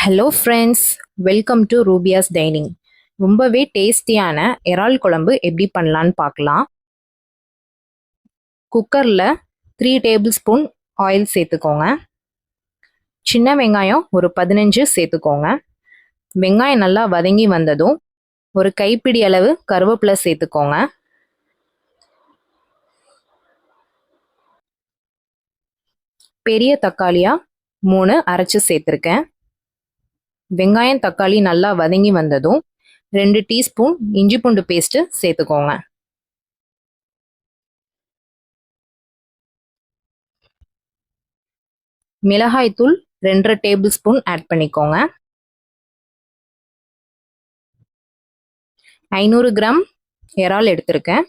Hello friends, welcome to Rubiyas dining. ரொம்பவே டேஸ்டியான இறால் குழம்பு எப்படி பண்ணலான்னு பார்க்கலாம். குக்கரில் 3 டேபிள் ஸ்பூன் ஆயில் சேர்த்துக்கோங்க. சின்ன வெங்காயம் ஒரு 15 சேர்த்துக்கோங்க. வெங்காயம் நல்லா வதங்கி வந்ததும் ஒரு கைப்பிடி அளவு கருவேப்பிலை சேர்த்துக்கோங்க. பெரிய தக்காளியாக 3 அரைச்சி சேர்த்துருக்கேன். வெங்காயம் தக்காளி நல்லா வதங்கி வந்ததும் 2 டீஸ்பூன் இஞ்சி பூண்டு பேஸ்ட்டு சேர்த்துக்கோங்க. மிளகாய்த்தூள் 2.5 டேபிள் ஸ்பூன் ஆட் பண்ணிக்கோங்க. 500 கிராம் இறால் எடுத்திருக்கேன்.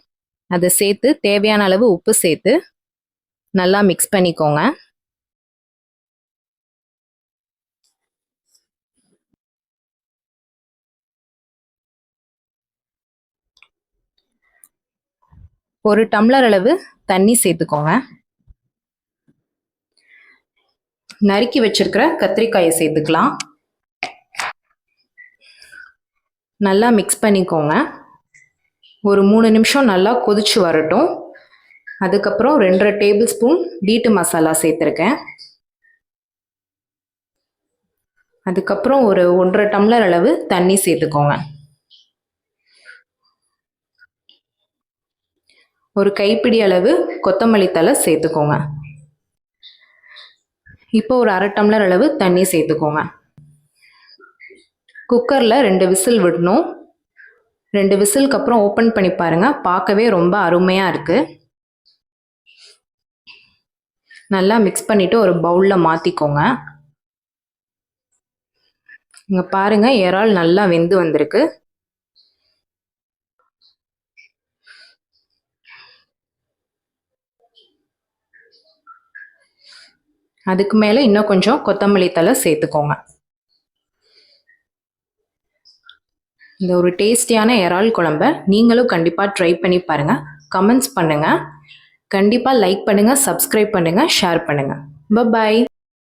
அதை சேர்த்து தேவையான அளவு உப்பு சேர்த்து நல்லா மிக்ஸ் பண்ணிக்கோங்க. ஒரு டம்ளர் அளவு தண்ணி சேர்த்துக்கோங்க. நறுக்கி வச்சிருக்கிற கத்திரிக்காயை சேர்த்துக்கலாம். நல்லா மிக்ஸ் பண்ணிக்கோங்க. ஒரு 3 நிமிஷம் நல்லா கொதிச்சு வரட்டும். அதுக்கப்புறம் 2.5 டேபிள் ஸ்பூன் வீட்டு மசாலா சேர்த்துருக்கேன். அதுக்கப்புறம் ஒரு 1.5 டம்ளர் அளவு தண்ணி சேர்த்துக்கோங்க. ஒரு கைப்பிடி அளவு கொத்தமல்லி தழை சேர்த்துக்கோங்க. இப்போ ஒரு 1/2 டம்ளர் அளவு தண்ணி சேர்த்துக்கோங்க. குக்கரில் 2 விசில் விடணும். 2 விசிலுக்கு அப்புறம் ஓப்பன் பண்ணி பாருங்க. பார்க்கவே ரொம்ப அருமையாக இருக்கு. நல்லா மிக்ஸ் பண்ணிட்டு ஒரு பவுலில் மாற்றிக்கோங்க. இங்கே பாருங்க, இறால் நல்லா வெந்து வந்திருக்கு. அதுக்கு மேலே இன்னும் கொஞ்சம் கொத்தமல்லி தழை சேர்த்துக்கோங்க. இந்த ஒரு டேஸ்டியான இறால் குழம்பை நீங்களும் கண்டிப்பாக ட்ரை பண்ணி பாருங்கள். கமெண்ட்ஸ் பண்ணுங்கள். கண்டிப்பாக லைக் பண்ணுங்கள், சப்ஸ்கிரைப் பண்ணுங்கள், ஷேர் பண்ணுங்கள். பை.